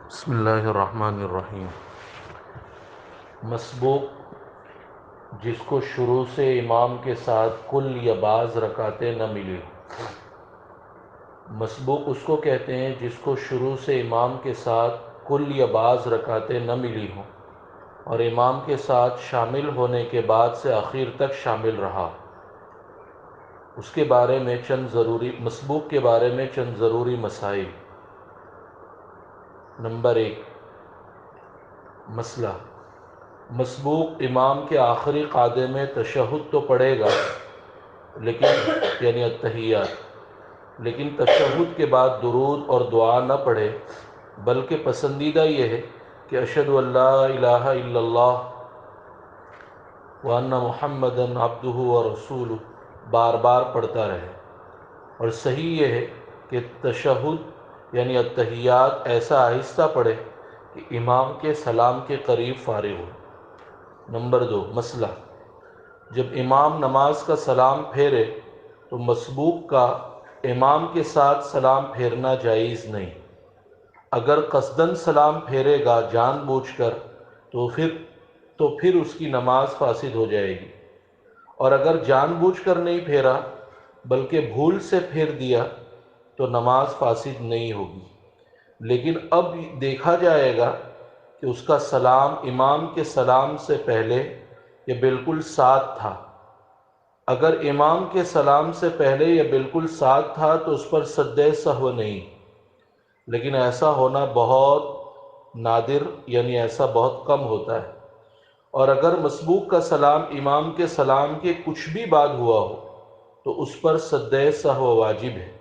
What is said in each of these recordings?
بسم اللہ الرحمن الرحیم۔ مسبوق جس کو شروع سے امام کے ساتھ کل یا بعض رکعتیں نہ ملی ہوں۔ مسبوق اس کو کہتے ہیں جس کو شروع سے امام کے ساتھ کل یا بعض رکعتیں نہ ملی ہوں اور امام کے ساتھ شامل ہونے کے بعد سے آخر تک شامل رہا۔ اس کے بارے میں مسبوق کے بارے میں چند ضروری مسائل۔ نمبر 1، مسئلہ: مسبوق امام کے آخری قعدے میں تشہد تو پڑھے گا یعنی التحیات، لیکن تشہد کے بعد درود اور دعا نہ پڑھے، بلکہ پسندیدہ یہ ہے کہ اشہد ان لا الہ الا اللہ وان محمدا عبدہ ورسولہ بار بار پڑھتا رہے، اور صحیح یہ ہے کہ تشہد یعنی التحیات ایسا آہستہ پڑھے کہ امام کے سلام کے قریب فارغ ہو۔ نمبر 2، مسئلہ: جب امام نماز کا سلام پھیرے تو مسبوق کا امام کے ساتھ سلام پھیرنا جائز نہیں۔ اگر قصداً سلام پھیرے گا جان بوجھ کر تو پھر اس کی نماز فاسد ہو جائے گی، اور اگر جان بوجھ کر نہیں پھیرا بلکہ بھول سے پھیر دیا تو نماز فاسد نہیں ہوگی۔ لیکن اب دیکھا جائے گا کہ اس کا سلام امام کے سلام سے پہلے یا بالکل ساتھ تھا۔ اگر امام کے سلام سے پہلے یا بالکل ساتھ تھا تو اس پر سجدہ سہو نہیں، لیکن ایسا ہونا بہت نادر یعنی ایسا بہت کم ہوتا ہے۔ اور اگر مسبوق کا سلام امام کے سلام کے کچھ بھی بعد ہوا ہو تو اس پر سجدہ سہو واجب ہے۔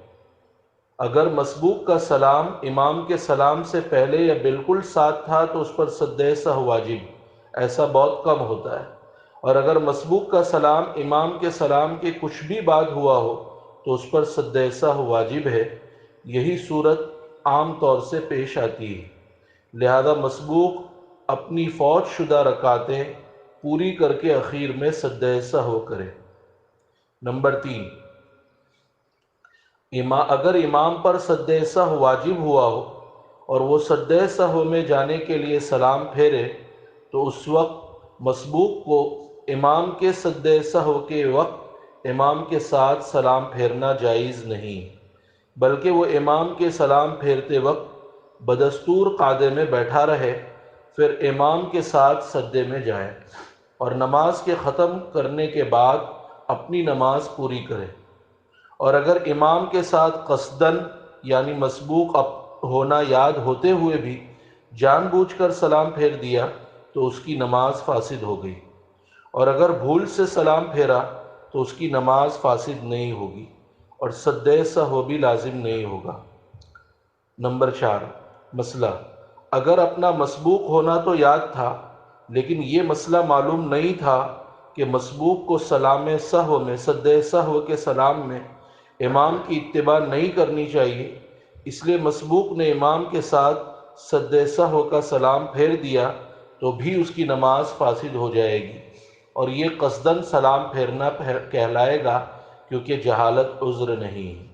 اگر مسبوق کا سلام امام کے سلام سے پہلے یا بالکل ساتھ تھا تو اس پر سجدہ سہو واجب، ایسا بہت کم ہوتا ہے۔ اور اگر مسبوق کا سلام امام کے سلام کے کچھ بھی بعد ہوا ہو تو اس پر سجدہ سہو واجب ہے۔ یہی صورت عام طور سے پیش آتی ہے، لہذا مسبوق اپنی فوت شدہ رکعتیں پوری کر کے اخیر میں سجدہ سہو کرے۔ نمبر 3، اگر امام پر سجدہ سہو واجب ہوا ہو اور وہ سجدہ سہو میں جانے کے لیے سلام پھیرے تو اس وقت مسبوق کو امام کے سجدہ سہو کے وقت امام کے ساتھ سلام پھیرنا جائز نہیں، بلکہ وہ امام کے سلام پھیرتے وقت بدستور قعدے میں بیٹھا رہے، پھر امام کے ساتھ سجدے میں جائے اور نماز کے ختم کرنے کے بعد اپنی نماز پوری کرے۔ اور اگر امام کے ساتھ قصداً یعنی مسبوق ہونا یاد ہوتے ہوئے بھی جان بوجھ کر سلام پھیر دیا تو اس کی نماز فاسد ہو گئی، اور اگر بھول سے سلام پھیرا تو اس کی نماز فاسد نہیں ہوگی اور سجدہ سہو بھی لازم نہیں ہوگا۔ نمبر 4، مسئلہ: اگر اپنا مسبوق ہونا تو یاد تھا لیکن یہ مسئلہ معلوم نہیں تھا کہ مسبوق کو سلام سہو میں سجدہ سہو کے سلام میں امام کی اتباع نہیں کرنی چاہیے، اس لیے مسبوق نے امام کے ساتھ سجدہ سہو کا سلام پھیر دیا تو بھی اس کی نماز فاسد ہو جائے گی، اور یہ قصداً سلام پھیرنا کہلائے گا کیونکہ جہالت عذر نہیں ہے۔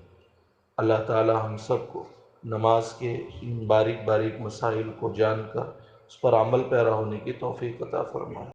اللہ تعالی ہم سب کو نماز کے ان باریک باریک مسائل کو جان کر اس پر عمل پیرا ہونے کی توفیق عطا فرمائے۔